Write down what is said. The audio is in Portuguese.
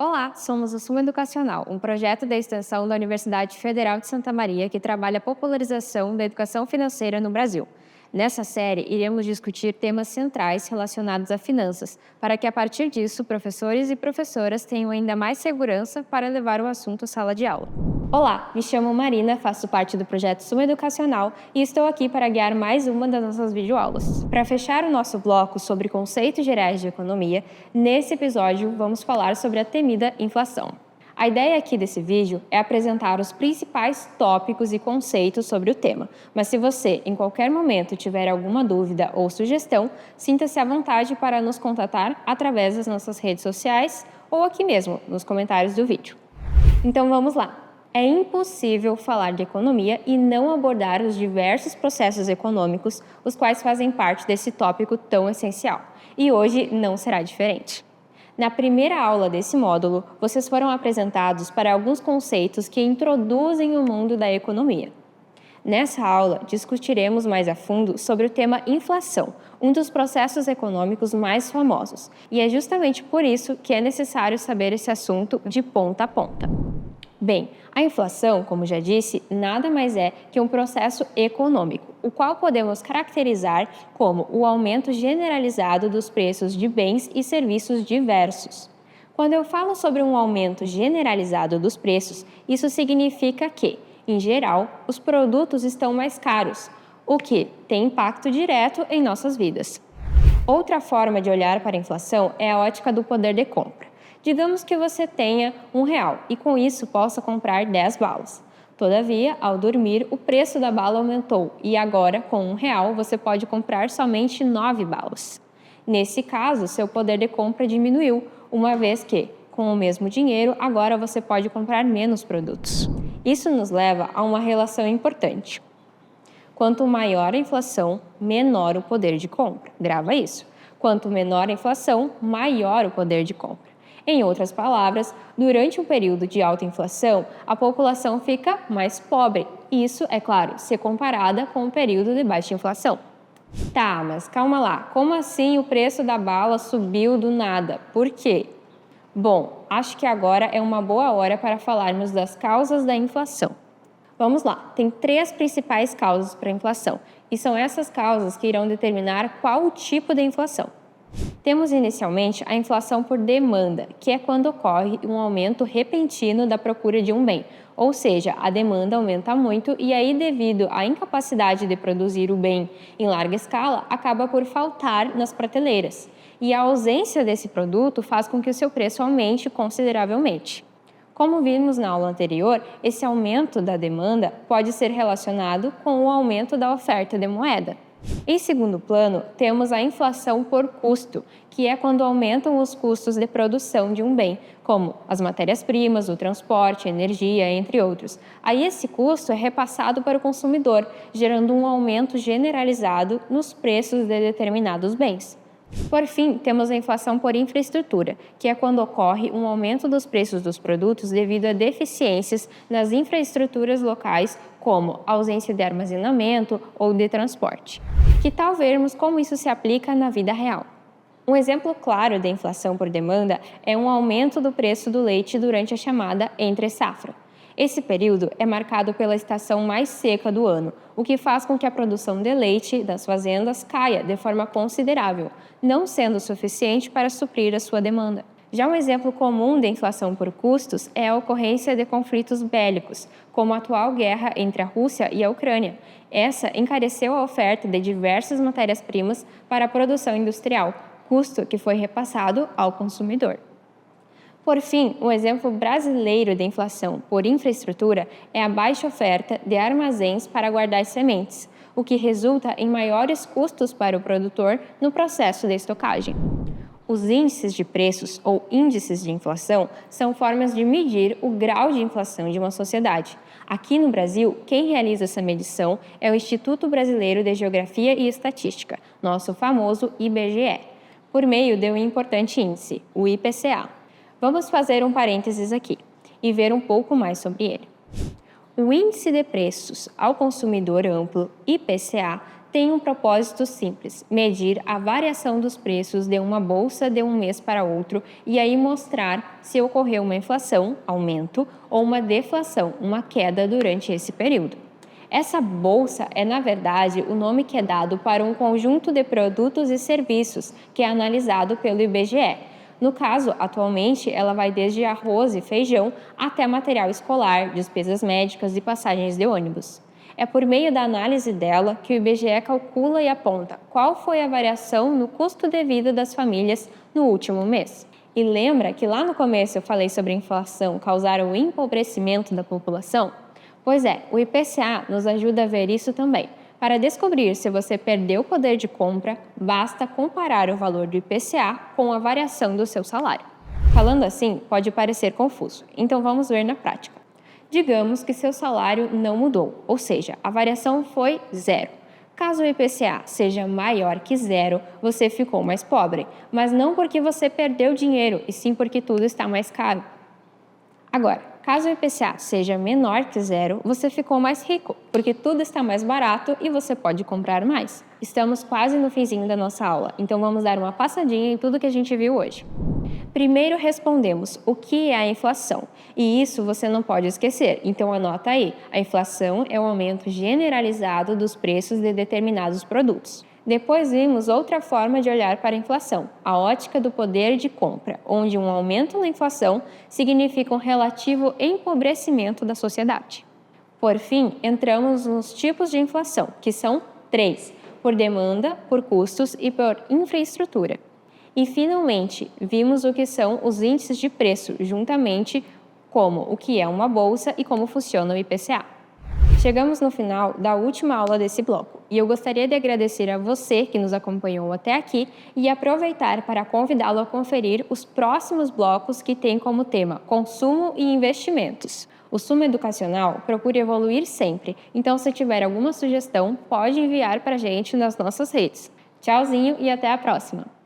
Olá, somos o Sumo Educacional, um projeto da extensão da Universidade Federal de Santa Maria que trabalha a popularização da educação financeira no Brasil. Nessa série, iremos discutir temas centrais relacionados a finanças, para que a partir disso, professores e professoras tenham ainda mais segurança para levar o assunto à sala de aula. Olá, me chamo Marina, faço parte do projeto Sumo Educacional e estou aqui para guiar mais uma das nossas videoaulas. Para fechar o nosso bloco sobre conceitos gerais de economia, nesse episódio vamos falar sobre a temida inflação. A ideia aqui desse vídeo é apresentar os principais tópicos e conceitos sobre o tema, mas se você em qualquer momento tiver alguma dúvida ou sugestão, sinta-se à vontade para nos contatar através das nossas redes sociais ou aqui mesmo, nos comentários do vídeo. Então vamos lá! É impossível falar de economia e não abordar os diversos processos econômicos, os quais fazem parte desse tópico tão essencial. E hoje não será diferente. Na primeira aula desse módulo, vocês foram apresentados para alguns conceitos que introduzem o mundo da economia. Nessa aula, discutiremos mais a fundo sobre o tema inflação, um dos processos econômicos mais famosos. E é justamente por isso que é necessário saber esse assunto de ponta a ponta. Bem, a inflação, como já disse, nada mais é que um processo econômico, o qual podemos caracterizar como o aumento generalizado dos preços de bens e serviços diversos. Quando eu falo sobre um aumento generalizado dos preços, isso significa que, em geral, os produtos estão mais caros, o que tem impacto direto em nossas vidas. Outra forma de olhar para a inflação é a ótica do poder de compra. Digamos que você tenha R$1 e com isso possa comprar 10 balas. Todavia, ao dormir, o preço da bala aumentou e agora, com R$1, você pode comprar somente 9 balas. Nesse caso, seu poder de compra diminuiu, uma vez que, com o mesmo dinheiro, agora você pode comprar menos produtos. Isso nos leva a uma relação importante. Quanto maior a inflação, menor o poder de compra. Grava isso. Quanto menor a inflação, maior o poder de compra. Em outras palavras, durante um período de alta inflação, a população fica mais pobre. Isso, é claro, se comparada com o período de baixa inflação. Tá, mas calma lá. Como assim o preço da bala subiu do nada? Por quê? Bom, acho que agora é uma boa hora para falarmos das causas da inflação. Vamos lá, tem 3 principais causas para a inflação, e são essas causas que irão determinar qual o tipo de inflação. Temos inicialmente a inflação por demanda, que é quando ocorre um aumento repentino da procura de um bem, ou seja, a demanda aumenta muito e aí, devido à incapacidade de produzir o bem em larga escala, acaba por faltar nas prateleiras. E a ausência desse produto faz com que o seu preço aumente consideravelmente. Como vimos na aula anterior, esse aumento da demanda pode ser relacionado com o aumento da oferta de moeda. Em segundo plano, temos a inflação por custo, que é quando aumentam os custos de produção de um bem, como as matérias-primas, o transporte, a energia, entre outros. Aí esse custo é repassado para o consumidor, gerando um aumento generalizado nos preços de determinados bens. Por fim, temos a inflação por infraestrutura, que é quando ocorre um aumento dos preços dos produtos devido a deficiências nas infraestruturas locais, como ausência de armazenamento ou de transporte. Que tal vermos como isso se aplica na vida real? Um exemplo claro de inflação por demanda é um aumento do preço do leite durante a chamada entre-safra. Esse período é marcado pela estação mais seca do ano, o que faz com que a produção de leite das fazendas caia de forma considerável, não sendo suficiente para suprir a sua demanda. Já um exemplo comum de inflação por custos é a ocorrência de conflitos bélicos, como a atual guerra entre a Rússia e a Ucrânia. Essa encareceu a oferta de diversas matérias-primas para a produção industrial, custo que foi repassado ao consumidor. Por fim, um exemplo brasileiro de inflação por infraestrutura é a baixa oferta de armazéns para guardar sementes, o que resulta em maiores custos para o produtor no processo de estocagem. Os índices de preços ou índices de inflação são formas de medir o grau de inflação de uma sociedade. Aqui no Brasil, quem realiza essa medição é o Instituto Brasileiro de Geografia e Estatística, nosso famoso IBGE, por meio de um importante índice, o IPCA. Vamos fazer um parênteses aqui e ver um pouco mais sobre ele. O Índice de Preços ao Consumidor Amplo, IPCA, tem um propósito simples: medir a variação dos preços de uma bolsa de um mês para outro e aí mostrar se ocorreu uma inflação, aumento, ou uma deflação, uma queda durante esse período. Essa bolsa é, na verdade, o nome que é dado para um conjunto de produtos e serviços que é analisado pelo IBGE. No caso, atualmente, ela vai desde arroz e feijão até material escolar, despesas médicas e passagens de ônibus. É por meio da análise dela que o IBGE calcula e aponta qual foi a variação no custo de vida das famílias no último mês. E lembra que lá no começo eu falei sobre a inflação causar o empobrecimento da população? Pois é, o IPCA nos ajuda a ver isso também. Para descobrir se você perdeu o poder de compra, basta comparar o valor do IPCA com a variação do seu salário. Falando assim, pode parecer confuso, então vamos ver na prática. Digamos que seu salário não mudou, ou seja, a variação foi zero. Caso o IPCA seja maior que zero, você ficou mais pobre, mas não porque você perdeu dinheiro, e sim porque tudo está mais caro. Agora, caso o IPCA seja menor que zero, você ficou mais rico, porque tudo está mais barato e você pode comprar mais. Estamos quase no finzinho da nossa aula, então vamos dar uma passadinha em tudo que a gente viu hoje. Primeiro respondemos o que é a inflação, e isso você não pode esquecer, então anota aí. A inflação é o aumento generalizado dos preços de determinados produtos. Depois vimos outra forma de olhar para a inflação, a ótica do poder de compra, onde um aumento na inflação significa um relativo empobrecimento da sociedade. Por fim, entramos nos tipos de inflação, que são 3, por demanda, por custos e por infraestrutura. E, finalmente, vimos o que são os índices de preço, juntamente como o que é uma bolsa e como funciona o IPCA. Chegamos no final da última aula desse bloco e eu gostaria de agradecer a você que nos acompanhou até aqui e aproveitar para convidá-lo a conferir os próximos blocos que têm como tema consumo e investimentos. O Sumo Educacional procura evoluir sempre, então se tiver alguma sugestão, pode enviar para a gente nas nossas redes. Tchauzinho e até a próxima!